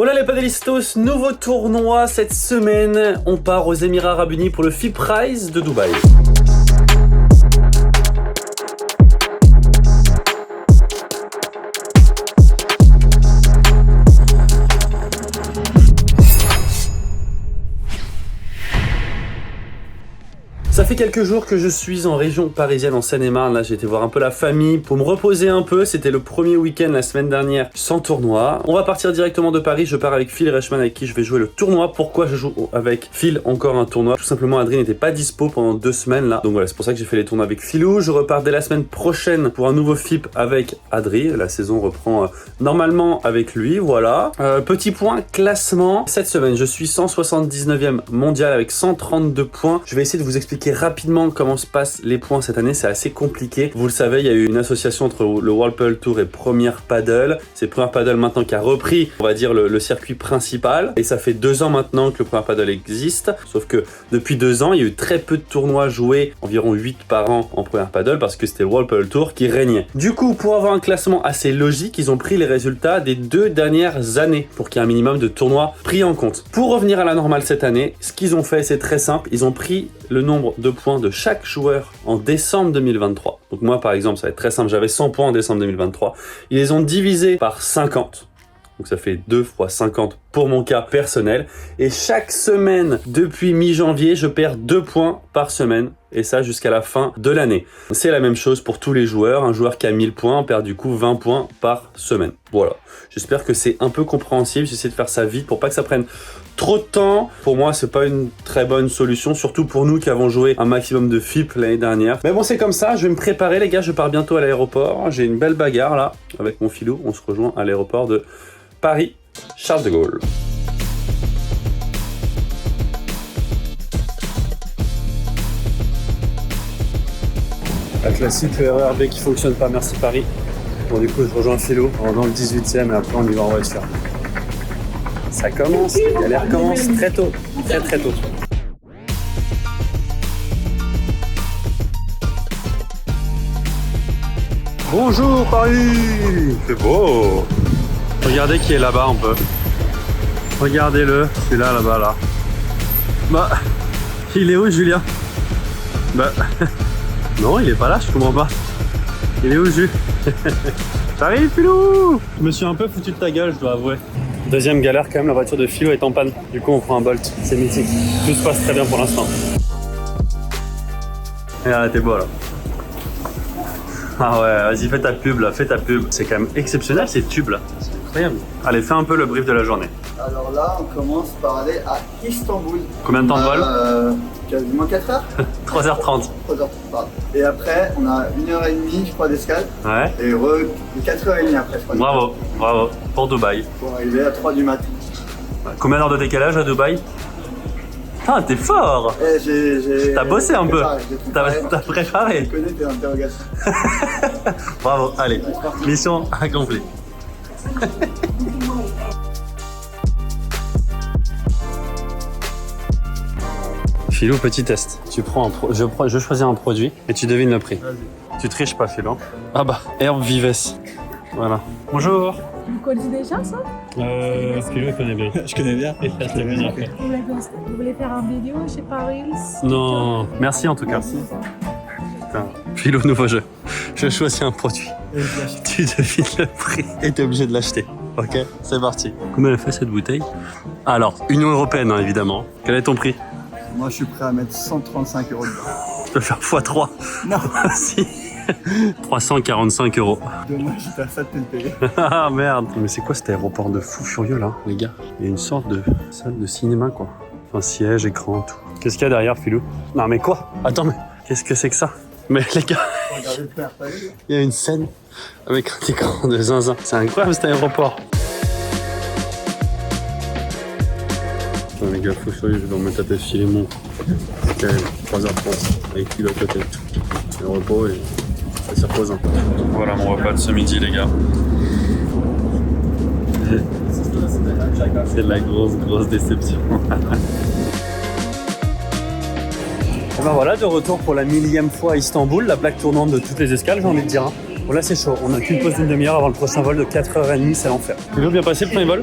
Voilà les padelistos, nouveau tournoi cette semaine. On part aux Émirats Arabes Unis pour le FIP Prize de Dubaï. Ça fait quelques jours que je suis en région parisienne, en Seine-et-Marne. Là, j'ai été voir un peu la famille pour me reposer un peu. C'était le premier week-end la semaine dernière sans tournoi. On va partir directement de Paris. Je pars avec Phil Reichmann avec qui je vais jouer le tournoi. Pourquoi je joue avec Phil encore un tournoi? Tout simplement, Adrien n'était pas dispo pendant 2 semaines là. Donc voilà, c'est pour ça que j'ai fait les tournois avec Philou. Je repars dès la semaine prochaine pour un nouveau FIP avec Adri. La saison reprend normalement avec lui. Voilà. Petit point classement. Cette semaine, je suis 179e mondial avec 132 points. Je vais essayer de vous expliquer rapidement comment se passent les points cette année. C'est assez compliqué. Vous le savez, il y a eu une association entre le World Padel Tour et Première Padel. C'est Première Padel maintenant qui a repris, on va dire, le circuit principal. Et ça fait 2 ans maintenant que le Première Padel existe. Sauf que depuis 2 ans, il y a eu très peu de tournois joués, environ 8 par an en Première Padel, parce que c'était le World Padel Tour qui régnait. Du coup, pour avoir un classement assez logique, ils ont pris les résultats des 2 dernières années pour qu'il y ait un minimum de tournois pris en compte. Pour revenir à la normale cette année, ce qu'ils ont fait, c'est très simple. Ils ont pris le nombre de points de chaque joueur en décembre 2023. Donc moi, par exemple, ça va être très simple. J'avais 100 points en décembre 2023. Ils les ont divisés par 50. Donc ça fait 2 fois 50 pour mon cas personnel. Et chaque semaine, depuis mi-janvier, je perds 2 points par semaine. Et ça jusqu'à la fin de l'année. C'est la même chose pour tous les joueurs. Un joueur qui a 1000 points perd du coup 20 points par semaine. Voilà. J'espère que c'est un peu compréhensible. J'essaie de faire ça vite pour pas que ça prenne trop de temps. Pour moi, c'est pas une très bonne solution, surtout pour nous qui avons joué un maximum de FIP l'année dernière. Mais bon, c'est comme ça. Je vais me préparer, les gars. Je pars bientôt à l'aéroport. J'ai une belle bagarre là avec mon filou. On se rejoint à l'aéroport de Paris Charles de Gaulle. La classique RERB qui fonctionne pas, merci Paris. Bon, du coup, je rejoins Philo dans le 18e et après on y va en voiture. Ça commence, la galère commence très tôt, très tôt. Bonjour Paris, c'est beau. Regardez qui est là-bas un peu. Regardez-le, c'est là-bas là. Bah, il est où Julien? Bah, non, il est pas là, je comprends pas. Il est où Jules? J'arrive Philou. Je me suis un peu foutu de ta gueule, je dois avouer. Deuxième galère quand même, la voiture de Philo est en panne. Du coup on prend un Bolt, c'est mythique. Tout se passe très bien pour l'instant. Regarde, t'es beau là. Ah ouais, vas-y fais ta pub là, fais ta pub. C'est quand même exceptionnel ces tubes là. C'est incroyable. Allez, fais un peu le brief de la journée. Alors là, on commence par aller à Istanbul. Combien de temps de vol? Quasiment 4 heures. 3h30. 3h30, pardon. Et après, on a 1h30, je crois, d'escale. Ouais. Et 4h30 après, je crois. Bravo, pour Dubaï. Pour arriver à 3 du matin. Combien d'heures de décalage à Dubaï? Ah, t'es fort! T'as bossé un peu. T'as préparé. Je connais tes interrogations. Bravo, allez, mission accomplie. Philou, petit test. Je choisis un produit et tu devines le prix. Tu triches pas, Philou. Ah bah, Herbe Vives. Voilà. Bonjour. Vous connaissez déjà ça? Philou, il connaît bien. Je connais bien. Vous voulez faire un vidéo chez Paris? Non, merci en tout cas. Putain. Philou, nouveau jeu. Je choisis un produit. Tu devines le prix et t'es obligé de l'acheter. Ok, c'est parti. Combien elle fait cette bouteille? Alors, Union Européenne, hein, évidemment. Quel est ton prix? Moi, je suis prêt à mettre 135 € dedans. Tu peux faire x3. Non. Si. 345 €. Dommage, t'as ça de te le payer. Ah merde. Mais c'est quoi cet aéroport de fou furieux là, les gars? Il y a une sorte de salle de cinéma quoi. Enfin, siège, écran, tout. Qu'est-ce qu'il y a derrière, Philou? Non mais quoi? Attends, mais qu'est-ce que c'est que ça? Mais les gars, Regardez le père, t'as vu? il y a une scène avec un écran de zinzin. C'est incroyable cet aéroport. Attends les gars, faut furieux, je vais remettre à tête filer mon. C'est quand même 3h30 avec Philou à côté. Le repos et ça s'y repose un peu. Voilà mon repas de ce midi les gars. C'est de la grosse déception. Et ben voilà, de retour pour la 1000e fois à Istanbul, la plaque tournante de toutes les escales, j'ai envie de dire. Bon là c'est chaud, on n'a qu'une pause d'une demi-heure avant le prochain vol de 4h30, c'est l'enfer. Tu bien passé le premier vol?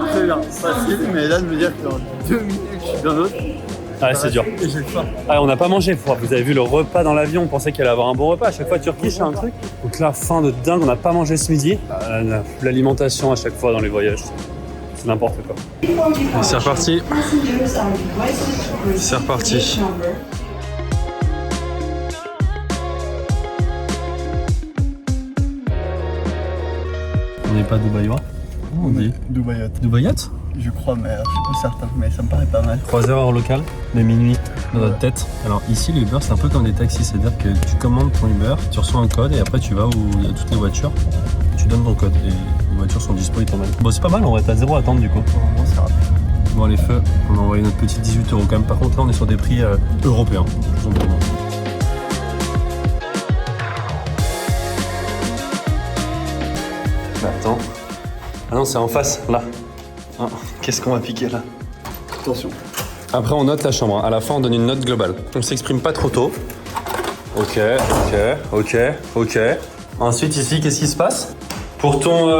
Très bien, facile, mais là de me dire que dans 2 minutes je suis dans l'autre. Ah c'est dur. Et j'ai faim. Ah on n'a pas mangé, vous avez vu le repas dans l'avion, on pensait qu'il allait avoir un bon repas. À chaque fois Turquie c'est un truc. Donc là faim de dingue, on n'a pas mangé ce midi. L'alimentation à chaque fois dans les voyages, c'est n'importe quoi. C'est reparti. C'est reparti. On n'est pas Dubaïois? On dit Dubaïot. Dubaïot? Je crois, mais je suis pas certain, mais ça me paraît pas mal. 3 heures local, mais minuit dans notre tête. Alors ici, les Uber, c'est un peu comme des taxis, c'est-à-dire que tu commandes ton Uber, tu reçois un code et après tu vas où il y a toutes les voitures, tu donnes ton code et les voitures sont dispo, ils t'emmènent. Bon, c'est pas mal, on va être à 0 attente du coup. Normalement, c'est rapide. Bon, les feux, on a envoyé notre petite 18 € quand même. Par contre, là, on est sur des prix européens, tout simplement. Bah, attends. Ah non, c'est en face, là. Ah, qu'est-ce qu'on va piquer là? Attention. Après, on note la chambre. À la fin, on donne une note globale. On s'exprime pas trop tôt. Ok. Ensuite, ici, qu'est-ce qui se passe? Pour ton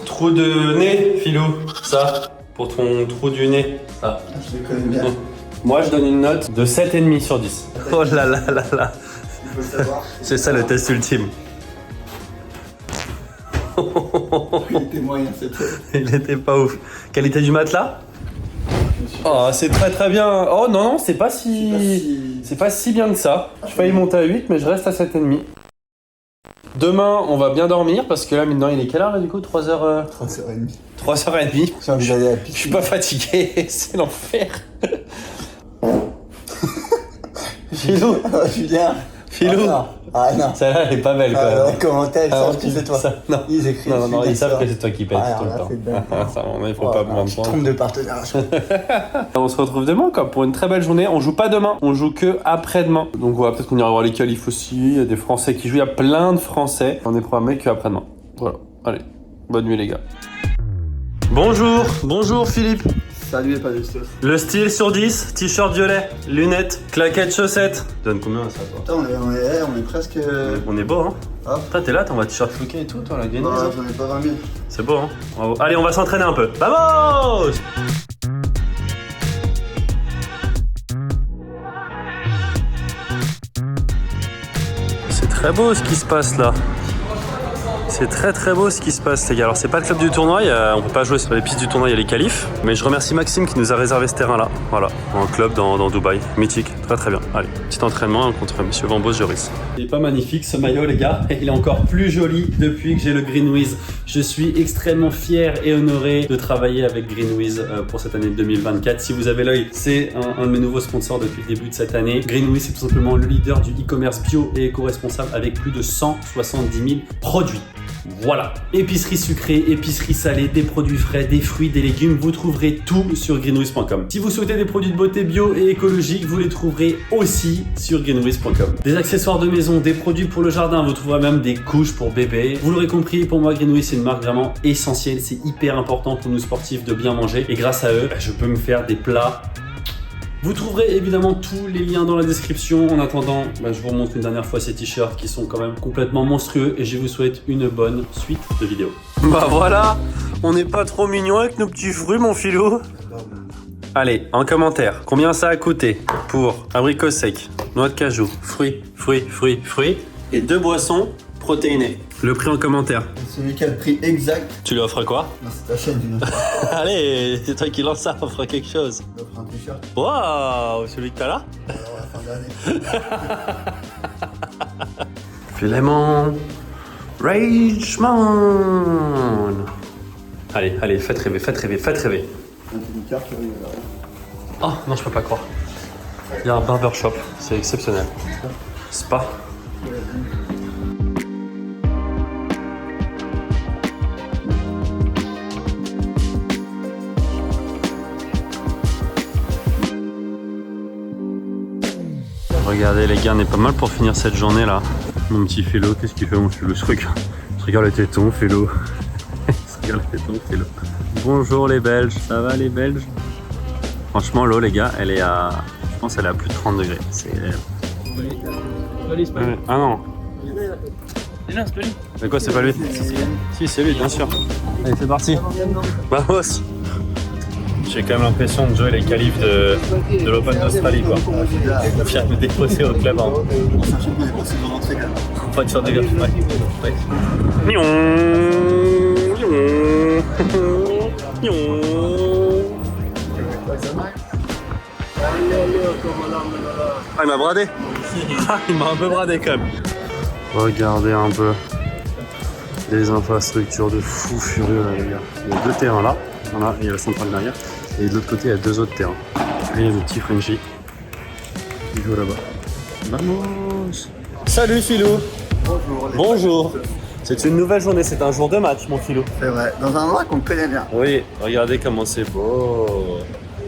trou de nez, Philou, ça. Pour ton trou du nez, ça. Je les connais bien. Moi, je donne une note de 7,5 sur 10. Oh là là là là. Il faut le savoir. C'est ça le test ultime. Il était moyen, c'était. Il était pas ouf. Qualité du matelas? Oh, c'est très très bien. Oh non, c'est pas si... C'est pas si bien que ça. Je failli monter à 8, mais je reste à 7,5. Demain, on va bien dormir, parce que là, maintenant, il est quelle heure là du coup? 3h... 3h30. 3h30. J'ai envie d'aller à la Je suis piscine. pas fatigué, c'est l'enfer. Philou, Julien. Philou. Ah non. Celle-là, elle est pas belle quand même. Les commentaires, ils savent que c'est toi. Non, Ils écrivent. non, ils savent que c'est c'est toi qui pète tout le temps. Ça, il faut pas me Tu te trompes de partenaire. On se retrouve demain quoi, pour une très belle journée. On joue pas demain, on joue que après-demain. Donc voilà, peut-être qu'on ira voir les qualifs aussi. Il y a des Français qui jouent, il y a plein de Français. On est programmé que après-demain. Voilà, allez, bonne nuit les gars. Bonjour Philippe. Salut et pas de sauce. Le style sur 10, t-shirt violet, lunettes, claquettes, chaussettes. Donne combien ça toi? Putain, on est presque. On est beau hein. Ah. Toi t'es là, t'en vas t-shirt flouqué et tout, toi la guenille. Non, j'en ai pas 20 000. C'est beau hein. Bravo. Allez, on va s'entraîner un peu. Vamos! C'est très beau ce qui se passe là. C'est très très beau ce qui se passe les gars. Alors c'est pas le club du tournoi, on peut pas jouer sur les pistes du tournoi, il y a les qualifs. Mais je remercie Maxime qui nous a réservé ce terrain là. Voilà, un club dans Dubaï. Mythique, très très bien. Allez, petit entraînement contre monsieur Vambos Joris. Il est pas magnifique ce maillot les gars. Il est encore plus joli depuis que j'ai le Greenwiz. Je suis extrêmement fier et honoré de travailler avec Greenwiz pour cette année 2024. Si vous avez l'œil, c'est un de mes nouveaux sponsors depuis le début de cette année. Greenwiz c'est tout simplement le leader du e-commerce bio et éco-responsable avec plus de 170 000 produits. Voilà, épicerie sucrée, épicerie salée, des produits frais, des fruits, des légumes, vous trouverez tout sur greenwiz.com. Si vous souhaitez des produits de beauté bio et écologiques, vous les trouverez aussi sur greenwiz.com. Des accessoires de maison, des produits pour le jardin, vous trouverez même des couches pour bébés. Vous l'aurez compris, pour moi Greenwiz c'est une marque vraiment essentielle, c'est hyper important pour nous sportifs de bien manger et grâce à eux, je peux me faire des plats. Vous trouverez évidemment tous les liens dans la description. En attendant, je vous remontre une dernière fois ces t-shirts qui sont quand même complètement monstrueux et je vous souhaite une bonne suite de vidéos. Bah voilà, on n'est pas trop mignon avec nos petits fruits mon Philou. Allez, en commentaire, combien ça a coûté pour abricot sec, noix de cajou, fruits et 2 boissons protéinées. Le prix en commentaire. Celui qui a le prix exact. Tu lui offres quoi? Non, c'est ta chaîne, Julien. Allez, c'est toi qui lance ça, on fera quelque chose. Je t'offre un t-shirt. Waouh, celui que t'as là? Alors, la fin d'année. Philemon Richmond. Allez, faites rêver. Un petit carte, Oh non, je peux pas croire. Il y a un barbershop, c'est exceptionnel. Spa. Regardez les gars, on est pas mal pour finir cette journée là. Mon petit Philo, qu'est-ce qu'il fait mon Philo? Je regarde le téton Philo. Je regarde le téton Philo. Bonjour les Belges, ça va les Belges? Franchement l'eau les gars, elle est à... Je pense qu'elle est à plus de 30 degrés. C'est... Ah non. Déjà, c'est pas lui. Mais quoi, c'est pas lui? Si, c'est lui, bien sûr. Allez, c'est parti. Vamos. J'ai quand même l'impression de jouer les qualifs de l'Open d'Australie, quoi. On vient de déposer au club. On cherche un peu des possibles de rentrer quand même. On va te faire des gars. Ouais. Ah, il m'a bradé. Ah, il m'a un peu bradé quand même. Regardez un peu les infrastructures de fou furieux là, les gars. Il y a 2 terrains là. Voilà, il y a la centrale derrière. Et de l'autre côté, il y a 2 autres terrains. Et il y a le petit Frenchie qui joue là-bas. Vamos. Salut Philou. Bonjour. Bonjour. C'est une nouvelle journée, c'est un jour de match mon Philou. C'est vrai, dans un endroit qu'on connaît bien. Oui, regardez comment c'est beau.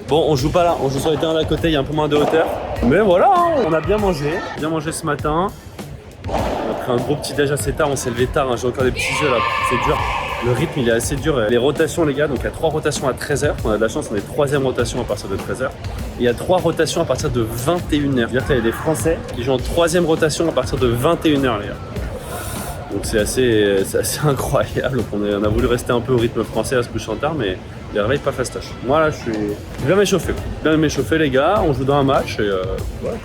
Bon, on joue pas là, on joue sur les terrains d'à côté, il y a un peu moins de hauteur. Mais voilà, hein, on a bien mangé ce matin. On a pris un gros petit déj assez tard, on s'est levé tard, hein. J'ai encore des petits jeux là, c'est dur. Le rythme il est assez dur. Les rotations les gars, donc il y a 3 rotations à 13h. On a de la chance, on est 3e rotation à partir de 13h. Il y a 3 rotations à partir de 21h. C'est-à-dire qu'il y a des Français qui jouent en 3e rotation à partir de 21h les gars. Donc c'est assez incroyable. Donc on a voulu rester un peu au rythme français à se coucher en tard, mais les réveils pas fastoche. Moi là je suis bien m'échauffé. Bien m'échauffé les gars, on joue dans un match et voilà.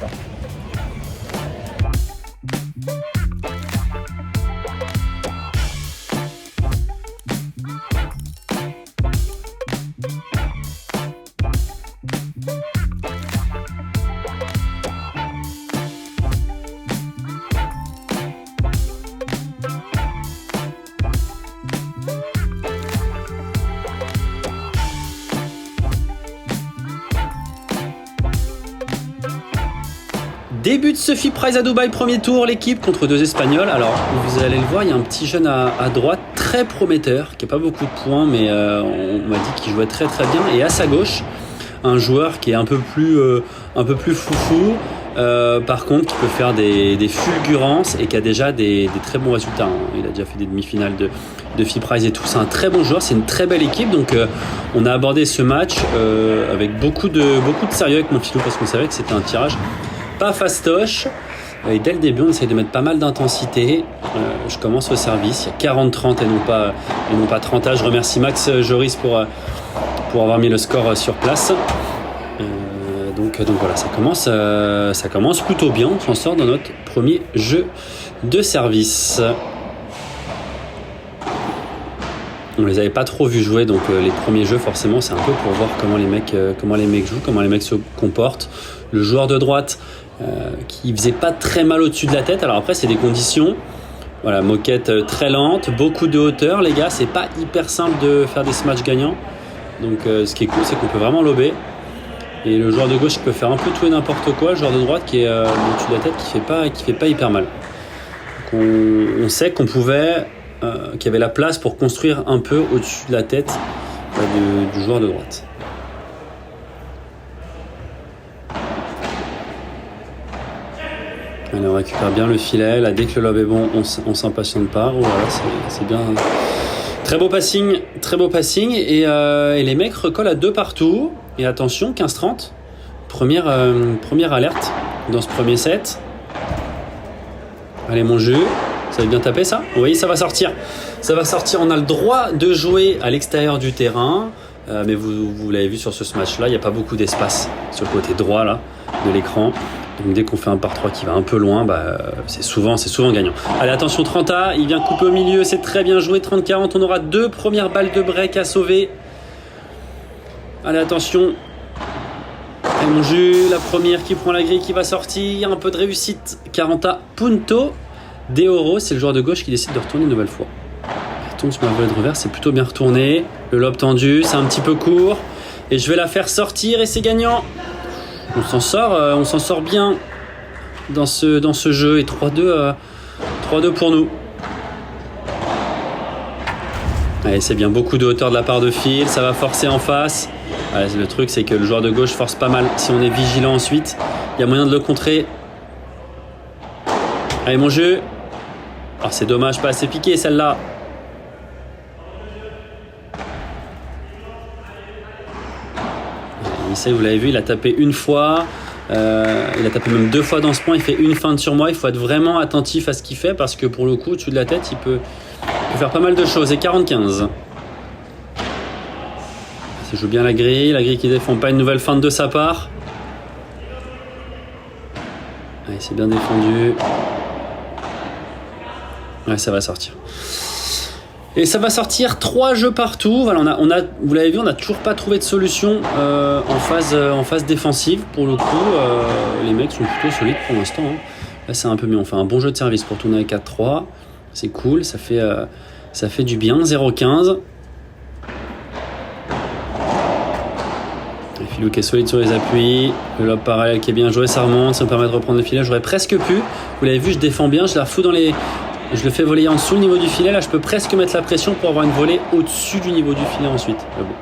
Début de Sophie Prize à Dubaï, premier tour, l'équipe contre 2 Espagnols. Alors, vous allez le voir, il y a un petit jeune à droite, très prometteur, qui n'a pas beaucoup de points, mais on m'a dit qu'il jouait très très bien. Et à sa gauche, un joueur qui est un peu plus foufou, par contre, qui peut faire des fulgurances et qui a déjà des très bons résultats. Hein. Il a déjà fait des demi-finales de FI Prize et tout. C'est un très bon joueur, c'est une très belle équipe. Donc, on a abordé ce match avec beaucoup de sérieux avec mon Philou, parce qu'on savait que c'était un tirage pas fastoche. Et dès le début, on essaye de mettre pas mal d'intensité. Je commence au service. Il y a 40-30 et non pas 30. Je remercie Max Joris pour avoir mis le score sur place. Donc voilà, ça commence plutôt bien. On s'en sort dans notre premier jeu de service. On les avait pas trop vus jouer, donc les premiers jeux forcément c'est un peu pour voir comment les mecs jouent, comment les mecs se comportent. Le joueur de droite qui faisait pas très mal au-dessus de la tête. Alors après c'est des conditions, voilà, moquette très lente, beaucoup de hauteur les gars, c'est pas hyper simple de faire des smash gagnants. Donc ce qui est cool c'est qu'on peut vraiment lober. Et le joueur de gauche qui peut faire un peu tout et n'importe quoi, le joueur de droite qui est au-dessus de la tête qui fait pas hyper mal. Donc on sait qu'on pouvait qu'il y avait la place pour construire un peu au-dessus de la tête du joueur de droite. Allez, on récupère bien le filet. Là, dès que le lob est bon, on s'impatiente pas. Voilà, c'est bien. Très beau passing. Et les mecs recollent à 2 partout. Et attention, 15-30. Première alerte dans ce premier set. Allez, mon jeu. Ça va bien taper ça? Oui, ça va sortir. On a le droit de jouer à l'extérieur du terrain. Mais vous l'avez vu sur ce smash-là, il n'y a pas beaucoup d'espace sur le côté droit là, de l'écran. Donc dès qu'on fait un par 3 qui va un peu loin, c'est souvent gagnant. Allez, attention, 30A, il vient couper au milieu, c'est très bien joué. 30-40, on aura 2 premières balles de break à sauver. Allez, attention. Allez, mon jus, la première qui prend la grille, qui va sortir. Un peu de réussite. 40A, punto. Deoro, c'est le joueur de gauche qui décide de retourner une nouvelle fois. Il tombe sur ma volée de revers, c'est plutôt bien retourné. Le lob tendu, c'est un petit peu court. Et je vais la faire sortir et c'est gagnant. On s'en sort bien dans ce jeu. Et 3-2 pour nous. Allez, c'est bien, beaucoup de hauteur de la part de Phil. Ça va forcer en face. Allez, le truc, c'est que le joueur de gauche force pas mal. Si on est vigilant ensuite, il y a moyen de le contrer. Allez, mon jeu. Oh, c'est dommage, pas assez piqué celle-là. Il essaie, vous l'avez vu, il a tapé une fois. Il a tapé même 2 fois dans ce point, il fait une feinte sur moi. Il faut être vraiment attentif à ce qu'il fait parce que pour le coup, au-dessus de la tête, il peut faire pas mal de choses. Et 45. Ça joue bien la grille qui défend pas, une nouvelle feinte de sa part. Ouais, c'est bien défendu. Ouais, ça va sortir. Et ça va sortir 3 jeux partout. Voilà, vous l'avez vu, on n'a toujours pas trouvé de solution en phase défensive. Pour le coup, les mecs sont plutôt solides pour l'instant. Hein. Là, c'est un peu mieux. On fait un bon jeu de service pour tourner à 4-3. C'est cool, ça fait du bien. 0-15. Filou qui est solide sur les appuis. Le lob parallèle qui est bien joué, ça remonte. Ça me permet de reprendre le filet. J'aurais presque pu. Vous l'avez vu, je défends bien. Je la refous je le fais voler en dessous le niveau du filet. Là, je peux presque mettre la pression pour avoir une volée au-dessus du niveau du filet ensuite. Mais bon.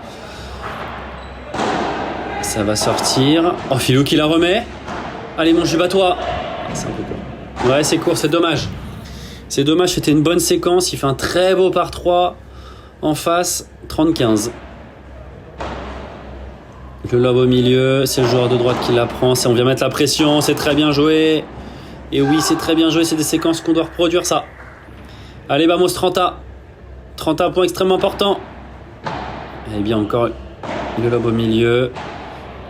Ça va sortir. Oh, Filou qui la remet. Allez, mon jus, bats-toi. C'est un peu court. Ouais, c'est court, c'est dommage. C'est dommage, c'était une bonne séquence. Il fait un très beau par 3 en face. 30-15. Le lob au milieu. C'est le joueur de droite qui la prend. On vient mettre la pression. C'est très bien joué. Et oui, c'est très bien joué. C'est des séquences qu'on doit reproduire, ça. Allez, vamos, 30A. 30A, point extrêmement important. Et bien encore le lob au milieu.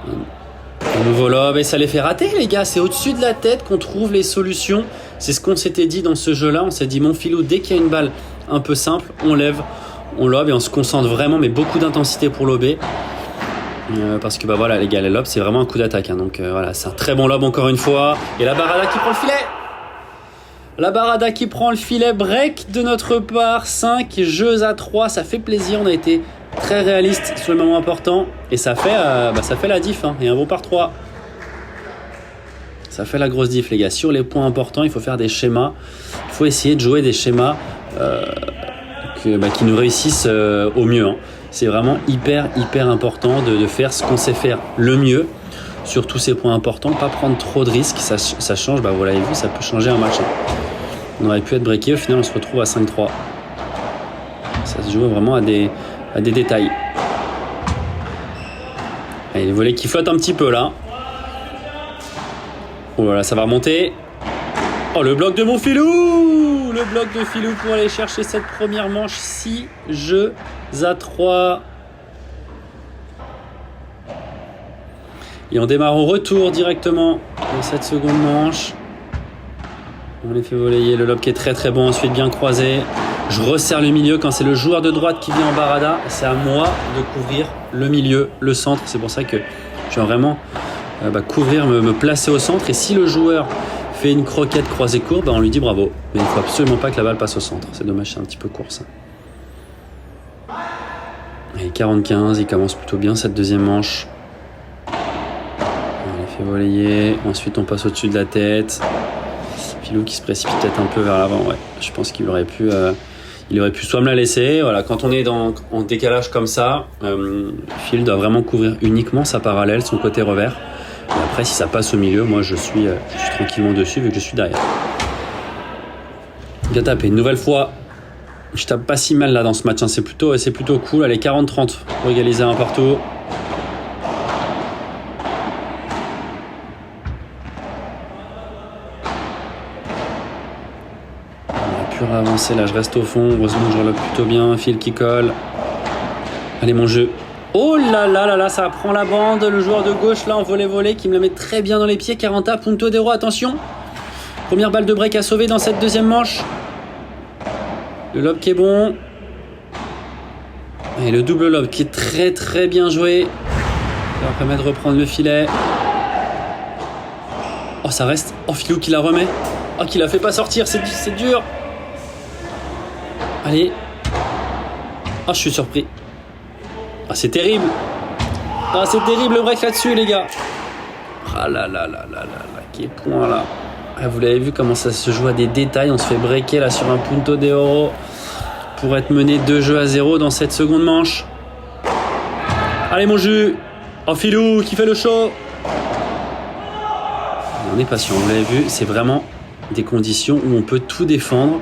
Un nouveau lob. Et ça les fait rater, les gars. C'est au-dessus de la tête qu'on trouve les solutions. C'est ce qu'on s'était dit dans ce jeu-là. On s'est dit, mon Filou, dès qu'il y a une balle un peu simple, on lève, on lobe et on se concentre vraiment, mais beaucoup d'intensité pour lober. Parce que voilà, les gars, les lobs, c'est vraiment un coup d'attaque. Hein. Donc voilà, c'est un très bon lob encore une fois. Et la Barada qui prend le filet. La Barada qui prend le filet, break de notre part, 5 jeux à 3, ça fait plaisir, on a été très réaliste sur le moment important et ça fait la diff, hein, et un bon par 3. Ça fait la grosse diff, les gars. Sur les points importants, il faut faire des schémas, il faut essayer de jouer des schémas qui nous réussissent au mieux. Hein. C'est vraiment hyper important de faire ce qu'on sait faire le mieux sur tous ces points importants, pas prendre trop de risques, ça change, vous l'avez vu, ça peut changer un match. On aurait pu être breaké, au final on se retrouve à 5-3. Ça se joue vraiment à des détails. Allez, les volets qui flottent un petit peu là. Oh voilà, ça va remonter. Oh, le bloc de mon Filou! Le bloc de Filou pour aller chercher cette première manche. 6 jeux à 3. Et on démarre au retour directement dans cette seconde manche. On les fait voler. Le lob qui est très bon, ensuite bien croisé. Je resserre le milieu quand c'est le joueur de droite qui vient en Barada. C'est à moi de couvrir le milieu, le centre. C'est pour ça que je vais vraiment couvrir, me placer au centre. Et si le joueur fait une croquette croisée courbe, on lui dit bravo. Mais il ne faut absolument pas que la balle passe au centre. C'est dommage, c'est un petit peu court ça. Et 45, il commence plutôt bien cette deuxième manche. On les fait voler. Ensuite, on passe au-dessus de la tête. Filou qui se précipite peut-être un peu vers l'avant. Ouais, je pense qu'il aurait pu soit me la laisser. Voilà, quand on est en décalage comme ça, Phil doit vraiment couvrir uniquement sa parallèle, son côté revers. Et après, si ça passe au milieu, moi je suis tranquillement dessus vu que je suis derrière. Bien tapé. Une nouvelle fois, je tape pas si mal là dans ce match. Hein. C'est plutôt cool. Allez, 40-30 pour égaliser un partout. Avancer là, je reste au fond. Heureusement, je relève plutôt bien. Phil qui colle. Allez, mon jeu. Oh là, ça prend la bande. Le joueur de gauche là en volley qui me la met très bien dans les pieds. 40, Punto d'Hero, attention. Première balle de break à sauver dans cette deuxième manche. Le lob qui est bon. Et le double lob qui est très bien joué. Ça va permettre de reprendre le filet. Oh, ça reste. Oh, Filou qui la remet. Oh, qui la fait pas sortir. C'est dur. Allez. Ah, je suis surpris. Ah, c'est terrible. Ah, c'est terrible le break là-dessus, les gars. Ah là, quel point là. Ah, vous l'avez vu comment ça se joue à des détails. On se fait breaker là sur un Punto d'Hero pour être mené 2-0 dans cette seconde manche. Allez, mon jus. Oh, Filou qui fait le show. On est patient, vous l'avez vu. C'est vraiment des conditions où on peut tout défendre.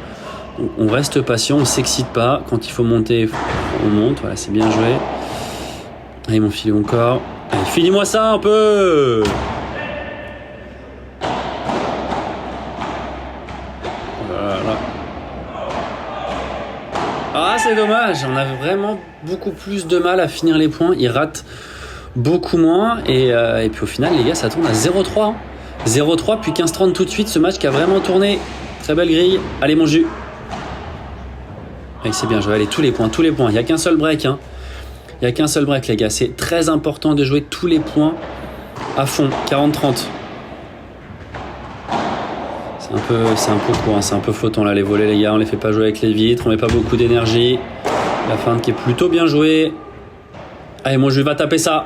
On reste patient, on s'excite pas. Quand il faut monter, on monte. Voilà, c'est bien joué. Allez, mon filet encore. Allez, finis-moi ça un peu. c'est dommage. On a vraiment beaucoup plus de mal à finir les points. Il rate beaucoup moins. Et puis au final, les gars, ça tourne à 0-3. 0-3 puis 15-30 tout de suite. Ce match qui a vraiment tourné. Très belle grille. Allez, mon jus. Allez, c'est bien joué. Allez, tous les points. Il n'y a qu'un seul break. Il n'y a qu'un seul break, les gars. C'est très important de jouer tous les points à fond. 40-30. C'est un peu court, c'est un peu flottant là les volets, les gars. On les fait pas jouer avec les vitres, on met pas beaucoup d'énergie. La feinte qui est plutôt bien jouée. Allez, mon jeu va taper ça.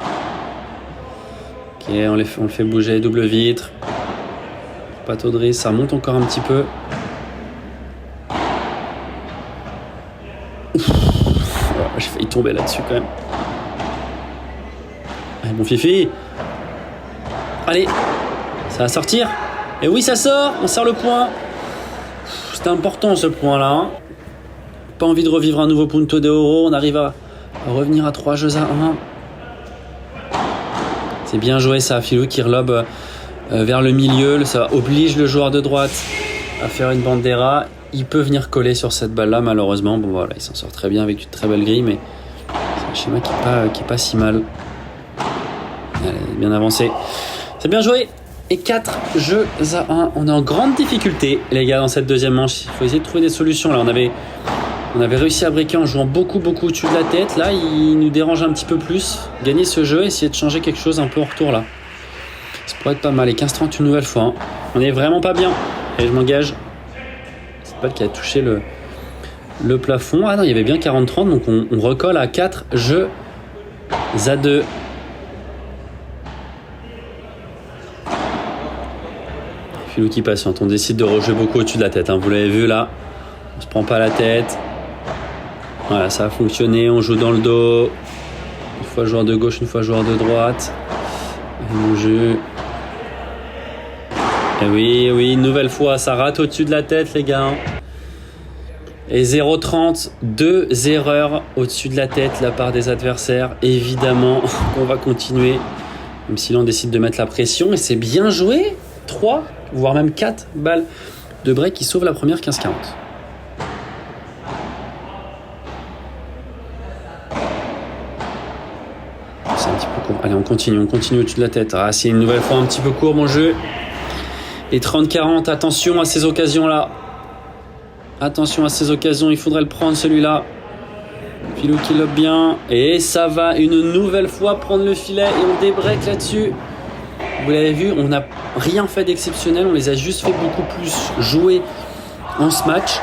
Ok, on le fait bouger, double vitre. Pas taux de risque, ça remonte encore un petit peu. Ouf, j'ai failli tomber là-dessus quand même. Allez, mon fifi. Allez, ça va sortir. Et oui, ça sort, on sort le point. C'était important ce point-là. Pas envie de revivre un nouveau Punto de Oro. On arrive à revenir à 3 jeux à 1. C'est bien joué ça, Filou qui relobe vers le milieu. Ça oblige le joueur de droite à faire une bandera. Il peut venir coller sur cette balle-là, malheureusement. Bon voilà, il s'en sort très bien avec une très belle grille, mais c'est un schéma qui est pas si mal. Allez, bien avancé. C'est bien joué. Et 4 jeux à 1. On est en grande difficulté, les gars, dans cette deuxième manche. Il faut essayer de trouver des solutions. Là, on avait réussi à breaker en jouant beaucoup au-dessus de la tête. Là, il nous dérange un petit peu plus. Gagner ce jeu, essayer de changer quelque chose un peu en retour, là. Ça pourrait être pas mal. Et 15-30 une nouvelle fois. On est vraiment pas bien. Et je m'engage. C'est pas qui a touché le plafond. Ah non, il y avait bien 40-30. Donc, on recolle à 4 jeux à 2. Filou qui patiente, on décide de rejouer beaucoup au-dessus de la tête, vous l'avez vu là, on se prend pas la tête, voilà, ça a fonctionné, on joue dans le dos, une fois joueur de gauche, une fois joueur de droite, mon jeu, et oui, une nouvelle fois, ça rate au-dessus de la tête les gars, et 0-30, 2 erreurs au-dessus de la tête de la part des adversaires, évidemment qu'on va continuer, même si là on décide de mettre la pression, et c'est bien joué, 3 voire même 4 balles de break qui sauvent la première 15-40. C'est un petit peu court. Allez, on continue au-dessus de la tête. Ah, c'est une nouvelle fois un petit peu court mon jeu. Et 30-40, attention à ces occasions-là. Attention à ces occasions, il faudrait le prendre celui-là. Filou qui lobe bien. Et ça va une nouvelle fois prendre le filet et on débreak là-dessus. Vous l'avez vu, on n'a rien fait d'exceptionnel, on les a juste fait beaucoup plus jouer en ce match.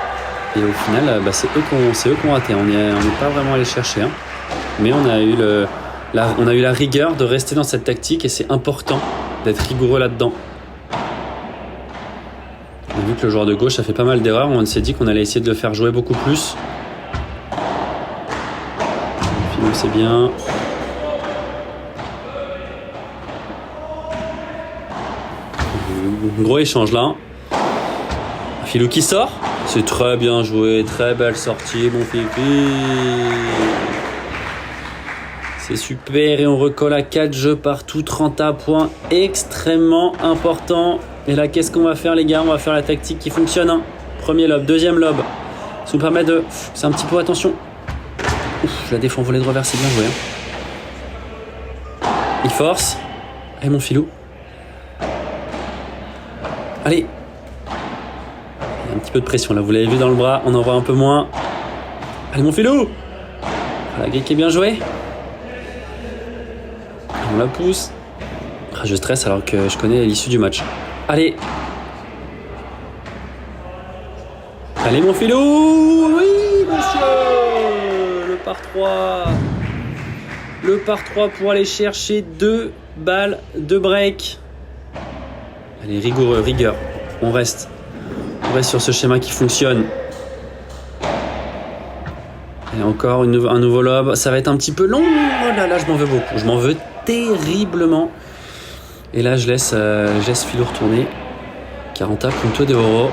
Et au final, c'est eux qui ont raté. On n'est pas vraiment allé chercher. Mais on a eu la rigueur de rester dans cette tactique et c'est important d'être rigoureux là-dedans. On a vu que le joueur de gauche a fait pas mal d'erreurs. On s'est dit qu'on allait essayer de le faire jouer beaucoup plus. Filou, c'est bien. Gros échange là. Filou qui sort. C'est très bien joué. Très belle sortie, mon Fifi. C'est super. Et on recolle à 4 jeux partout. 30 à points. Extrêmement important. Et là, qu'est-ce qu'on va faire, les gars? On va faire la tactique qui fonctionne. Premier lob, deuxième lob. Ça nous permet de... C'est un petit peu... Attention. Ouf, la défense volée de revers, c'est bien joué. Il force. Et mon Filou. Allez. Il y a un petit peu de pression là, vous l'avez vu dans le bras, on en voit un peu moins. Allez mon Filou. La grille qui est bien jouée. On la pousse. Je stresse alors que je connais l'issue du match. Allez. Allez mon Filou. Oui monsieur. Le par 3. Le par 3 pour aller chercher 2 balles de break. Allez, rigoureux, rigueur. On reste sur ce schéma qui fonctionne. Et encore un nouveau lob. Ça va être un petit peu long. Oh là là, je m'en veux beaucoup. Je m'en veux terriblement. Et là, je laisse Filou retourner. 40 Punto de Oro.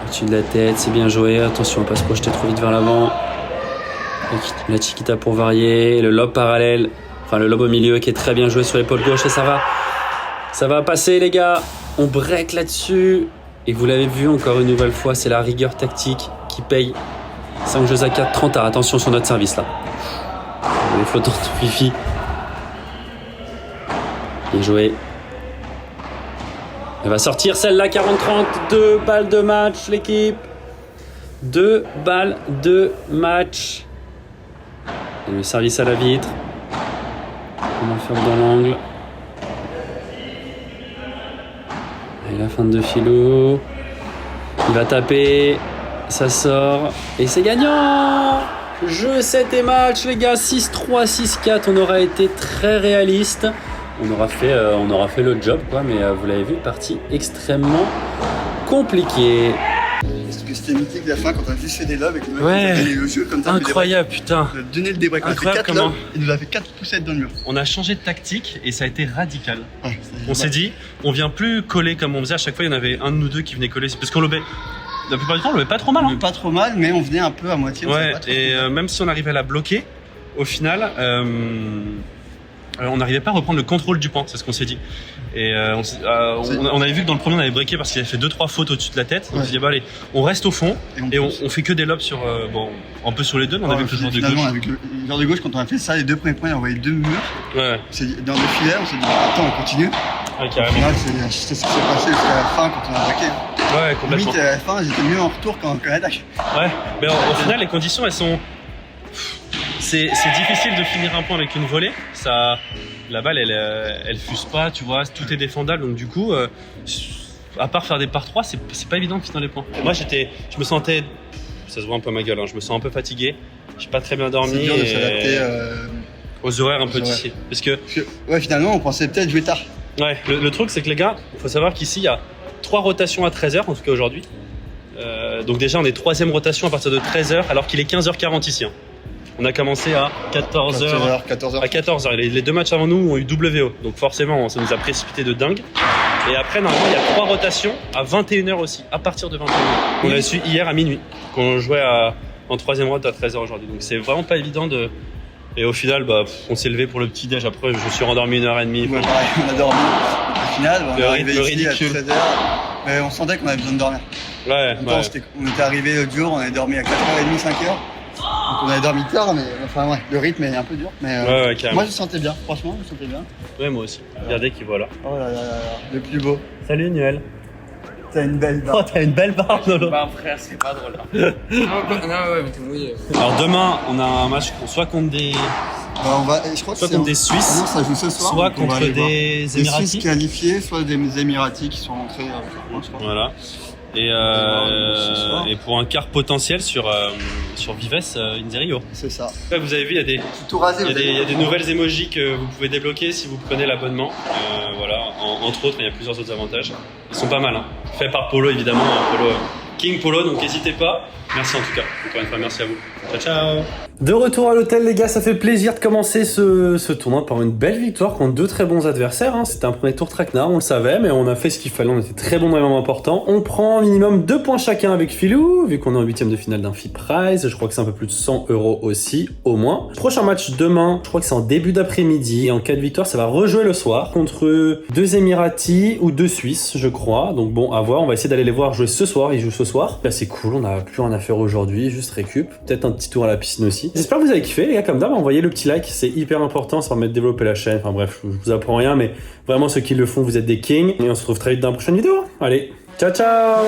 Au-dessus de la tête, c'est bien joué. Attention, on va pas se projeter trop vite vers l'avant. La chiquita pour varier. Le lob parallèle. Enfin, le lob au milieu qui est très bien joué sur l'épaule gauche. Et ça va passer, les gars. On break là-dessus. Et vous l'avez vu encore une nouvelle fois, c'est la rigueur tactique qui paye 5 jeux à 4, 30 à attention sur notre service là. Les flottants de Fifi. Bien joué. Elle va sortir celle-là, 40-30. 2 balles de match, l'équipe. 2 balles de match. Et le service à la vitre. On va faire dans l'angle. Et la fin de Philo. Il va taper. Ça sort. Et c'est gagnant! Jeu 7 et match, les gars. 6-3, 6-4. On aura été très réaliste. On aura fait le job, quoi. Mais vous l'avez vu, partie extrêmement compliquée. C'était mythique la fin quand on a juste fait des lobes et que le mec Ouais. a gagné le jeu comme ça. Incroyable, putain. Il a donné le débreak. On a fait Incroyable 4 comment- lobes, il nous a fait 4 poussettes dans le mur. On a changé de tactique et ça a été radical. Ouais, On s'est dit, on vient plus coller comme on faisait à chaque fois. Il y en avait un de nous deux qui venait coller. Parce qu'on lobait. La plupart du temps, on lobait pas trop mal. Hein. Pas trop mal, mais on venait un peu à moitié. on savait Ouais, pas trop et trop. même si on arrivait à la bloquer, au final, on n'arrivait pas à reprendre le contrôle du pan, c'est ce qu'on s'est dit. Et on avait vu que dans le premier, on avait breaké parce qu'il avait fait 2-3 fautes au-dessus de la tête. Donc on s'est dit, bah allez, on reste au fond et on fait que des lobs sur, un peu sur les deux, mais on avait que le joueur de Finalement, gauche. avec le joueur de gauche, quand on a fait ça, les 2 premiers points, on a envoyé 2 murs. Ouais, On s'est dit, dans le filet, on s'est dit, attends, on continue. ouais, Au carrément. final, c'est ce qui s'est passé jusqu'à la fin quand on a braqué. Ouais, complètement. Limite, à la fin, j'étais mieux en retour qu'en attaque. Ouais, mais au final, les conditions, elles sont. C'est difficile de finir un point avec une volée. Ça, la balle, elle fuse pas, tu vois, tout est défendable. Donc, du coup, à part faire des par 3, c'est pas évident de finir les points. Moi, je me sentais. Ça se voit un peu à ma gueule, hein, je me sens un peu fatigué. J'ai pas très bien dormi. C'est dur de et s'adapter. aux horaires un peu aux horaires. d'ici. Parce que, Ouais, finalement, on pensait peut-être jouer tard. ouais, le truc, c'est que les gars, faut savoir qu'ici, il y a 3 rotations à 13h, en tout cas aujourd'hui. Donc, déjà, on est 3ème rotation à partir de 13h, alors qu'il est 15h40 ici. Hein. On a commencé à 14h. 14h. À 14h. Les 2 matchs avant nous ont eu WO. Donc forcément, ça nous a précipité de dingue. Et après, normalement, il y a 3 rotations à 21h aussi, à partir de 21h. On a su hier à minuit, qu'on jouait en 3ème route à 13h aujourd'hui. Donc c'est vraiment pas évident de... Et au final, on s'est levé pour le petit déj. Après, je me suis rendormi 1h30. Ouais, pareil, on a dormi. Au final, on est Le arrivé rythme ici à ridicule. 13h. Mais on sentait qu'on avait besoin de dormir. Ouais, En même temps, ouais. on était arrivé l'autre jour, on avait dormi à 4h30, 5h. Donc on avait dormi tard, mais enfin ouais, le rythme est un peu dur. Mais Ouais, carrément. moi je me sentais bien, franchement, je me sentais bien. Ouais, moi aussi. Regardez qui voilà. Oh là là là là, le plus beau. Salut Nuel. T'as une belle barre. Oh, t'as une belle barbe, Nolo. Bah frère, c'est pas drôle. Non, ouais, mais t'es mouillé. Alors demain, on a un match soit contre des, Bah, on va, je crois que soit c'est contre des Suisses, non, ça joue ce soir. soit donc on va contre aller voir. des Des Suisses Émiratis. qualifiés, soit des Émiratis qui sont rentrés avec moi, je crois. Voilà. Et, ce soir. et pour un quart potentiel sur Vives Inzerio. C'est ça. Là, vous avez vu, il y a des, Tout rasé. il y a des nouvelles emojis que vous pouvez débloquer si vous prenez l'abonnement. Voilà, entre autres, il y a plusieurs autres avantages. Ils sont pas mal, hein. Fait par Polo, évidemment, Polo, King Polo, donc n'hésitez pas. Merci en tout cas. Encore une fois, merci à vous. Ciao, ciao. De retour à l'hôtel, les gars, ça fait plaisir de commencer ce tournoi par une belle victoire contre 2 très bons adversaires. Hein. C'était un premier tour traquenard, on le savait, mais on a fait ce qu'il fallait, on était très bons dans les moments importants. On prend minimum 2 points chacun avec Philou, vu qu'on est en 8ème de finale d'un FIP Prize. Je crois que c'est un peu plus de 100 € aussi, au moins. Prochain match demain, je crois que c'est en début d'après-midi. Et en cas de victoire, ça va rejouer le soir contre 2 Émiratis ou 2 Suisses, je crois. Donc bon, à voir, on va essayer d'aller les voir jouer ce soir. Ils jouent ce soir. Là, c'est cool, on n'a plus rien à faire aujourd'hui, juste récup. Peut-être un petit tour à la piscine aussi. J'espère que vous avez kiffé, les gars, comme d'hab. Envoyez le petit like, c'est hyper important, ça permet de développer la chaîne. Enfin bref, je vous apprends rien, mais vraiment ceux qui le font, vous êtes des kings. Et on se retrouve très vite dans la prochaine vidéo. Allez, ciao ciao.